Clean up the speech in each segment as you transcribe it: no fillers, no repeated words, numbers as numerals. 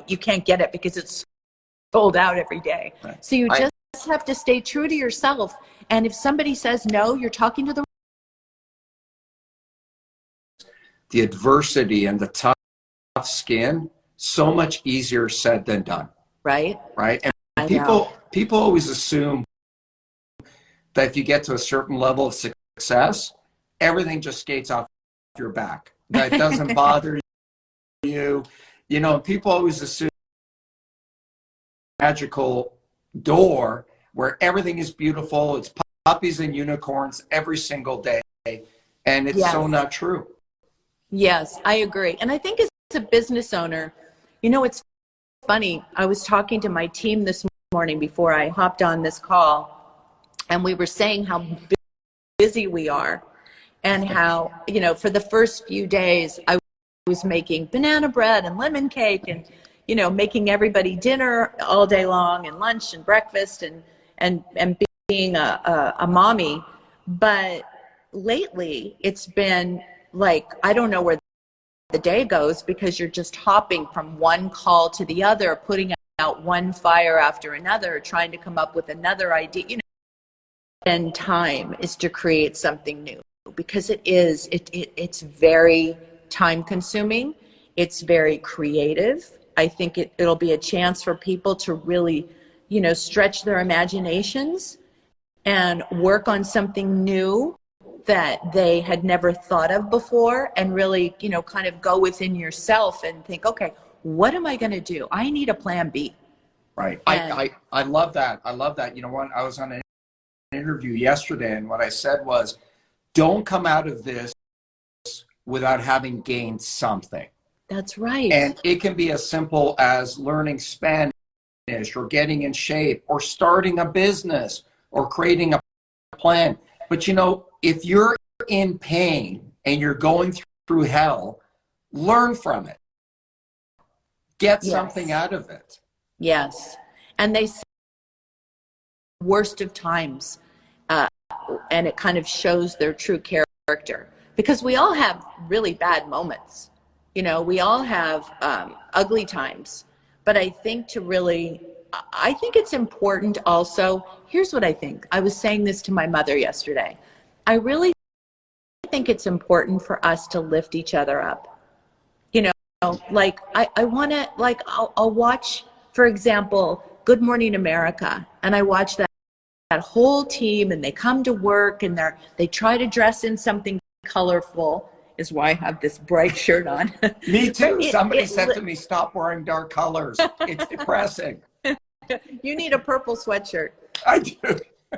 you can't get it because it's sold out every day. Right. So you just have to stay true to yourself. And if somebody says no, you're talking to the adversity and the tough skin, so much easier said than done. right. And people always assume that if you get to a certain level of success, everything just skates off your back. That doesn't bother you. You know, people always assume magical door where everything is beautiful. It's puppies and unicorns every single day. And it's so not true. Yes, I agree. And I think as a business owner, you know, it's funny. I was talking to my team this morning before I hopped on this call, and we were saying how busy we are and how, you know, for the first few days, I was making banana bread and lemon cake and, you know, making everybody dinner all day long and lunch and breakfast and being a mommy. But lately it's been like, I don't know where the day goes because you're just hopping from one call to the other, putting out one fire after another, trying to come up with another idea, you know. And time is to create something new because it's very time consuming. It's very creative. I think it'll be a chance for people to really, you know, stretch their imaginations and work on something new that they had never thought of before, and really, you know, kind of go within yourself and think, okay, what am I going to do? I need a plan B. Right. I love that. I love that. You know what? I was on an interview yesterday, and what I said was, don't come out of this without having gained something. That's right. And it can be as simple as learning Spanish or getting in shape or starting a business or creating a plan. But, you know, if you're in pain and you're going through hell, learn from it. Get something out of it. Yes. And they say worst of times, and it kind of shows their true character, because we all have really bad moments. You know, we all have ugly times. But I think I think it's important also. Here's what I think. I was saying this to my mother yesterday. I really think it's important for us to lift each other up. You know, like I want to, like, I'll watch, for example, Good Morning America, and I watch that whole team, and they come to work and they try to dress in something colorful. Is why I have this bright shirt on. Me too. Somebody said to me, stop wearing dark colors. It's depressing. You need a purple sweatshirt. I do.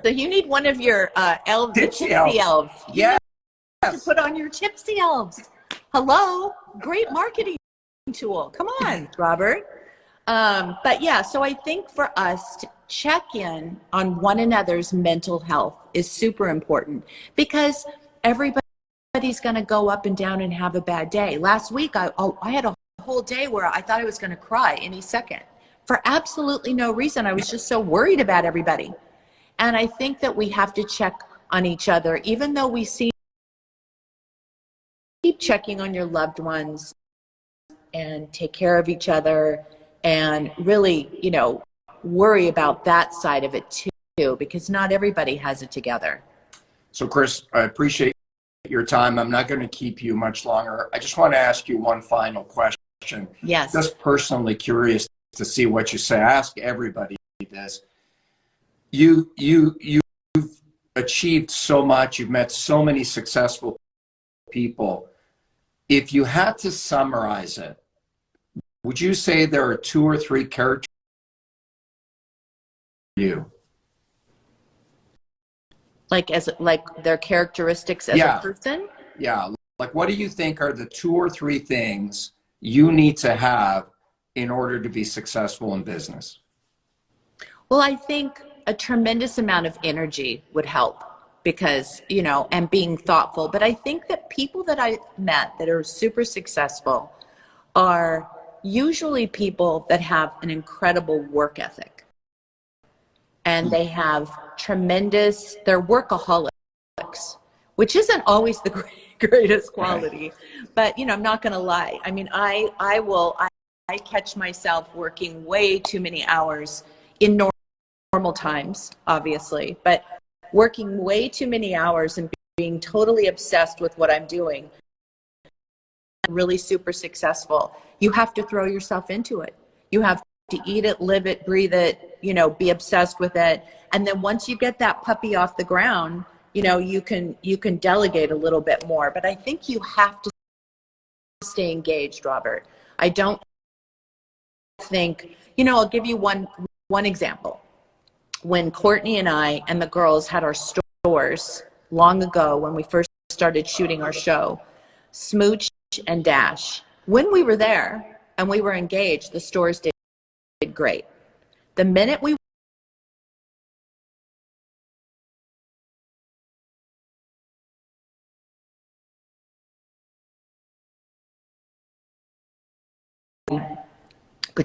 So you need one of your elves, the Tipsy elves. Yes. To put on your Tipsy elves. Hello, great marketing tool. Come on, Robert. But yeah, so I think for us to check in on one another's mental health is super important, because everybody's going to go up and down and have a bad day. Last week, I had a whole day where I thought I was going to cry any second for absolutely no reason. I was just so worried about everybody. And I think that we have to check on each other, even though we keep checking on your loved ones and take care of each other and really, you know, worry about that side of it too, because not everybody has it together. So Kris, I appreciate your time. I'm not going to keep you much longer. I just want to ask you one final question. Yes. Just personally curious to see what you say. I ask everybody this. You've achieved so much. You've met so many successful people. If you had to summarize it, would you say there are 2 or 3 characters you? Like their characteristics as a person? Yeah. Like, what do you think are the 2 or 3 things you need to have in order to be successful in business? Well, I think a tremendous amount of energy would help, because, you know, and being thoughtful. But I think that people that I've met that are super successful are usually people that have an incredible work ethic. And they have they're workaholics, which isn't always the greatest quality. But, you know, I'm not going to lie. I mean, I I catch myself working way too many hours in normal times, obviously, but working way too many hours and being totally obsessed with what I'm doing, really super successful. You have to throw yourself into it. You have to eat it, live it, breathe it, you know, be obsessed with it. And then once you get that puppy off the ground, you know, you can delegate a little bit more. But I think you have to stay engaged, Robert. I don't think, you know, I'll give you one example. When Courtney and I and the girls had our stores long ago, when we first started shooting our show, Smooch and Dash, when we were there and we were engaged, the stores did great. The minute we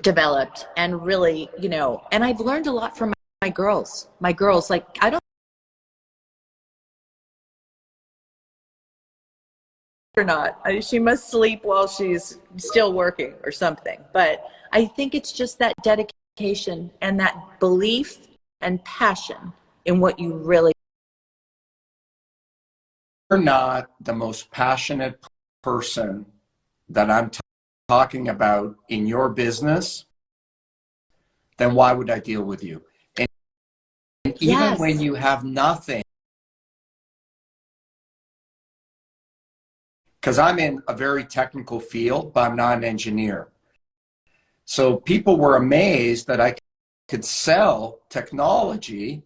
developed and really, you know, and I've learned a lot from my girls, like, I don't or not, she must sleep while she's still working or something, but I think it's just that dedication and that belief and passion in what you really. You're not the most passionate person that I'm talking about in your business, then why would I deal with you? And even when you have nothing, because I'm in a very technical field, but I'm not an engineer. So people were amazed that I could sell technology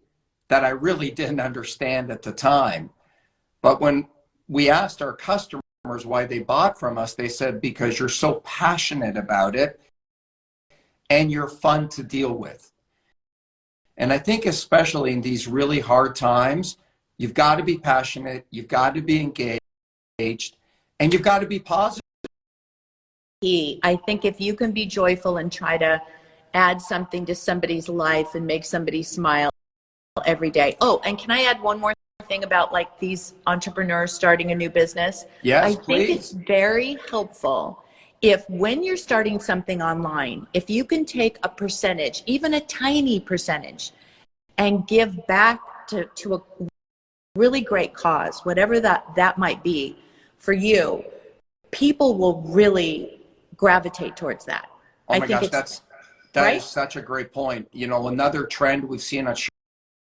that I really didn't understand at the time. But when we asked our customers why they bought from us, they said, because you're so passionate about it and you're fun to deal with. And I think especially in these really hard times, you've got to be passionate, you've got to be engaged, and you've got to be positive. I think if you can be joyful and try to add something to somebody's life and make somebody smile every day. Oh, and can I add one more thing about like these entrepreneurs starting a new business? Yes, I think it's very helpful if when you're starting something online, if you can take a percentage, even a tiny percentage, and give back to a really great cause, whatever that might be for you, people will really gravitate towards that. Oh my gosh, that right? is such a great point. You know, another trend we've seen on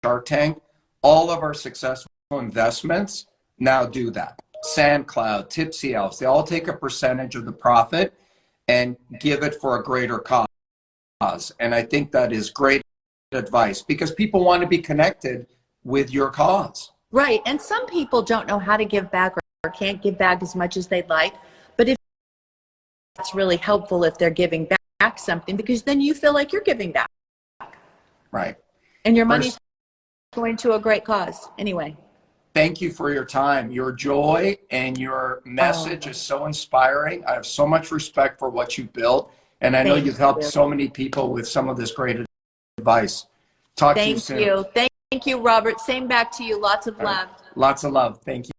Shark Tank, all of our successful investments now do that. SandCloud, Tipsy Elves, they all take a percentage of the profit and give it for a greater cause. And I think that is great advice because people want to be connected with your cause. Right. And some people don't know how to give back or can't give back as much as they'd like. But if that's really helpful if they're giving back something, because then you feel like you're giving back. Right. And your money's going to a great cause anyway. Thank you for your time. Your joy and your message is so inspiring. I have so much respect for what you've built. And I know you've helped so many people with some of this great advice. Talk to you soon. Thank you, Robert. Same back to you. Lots of love. Lots of love. Thank you.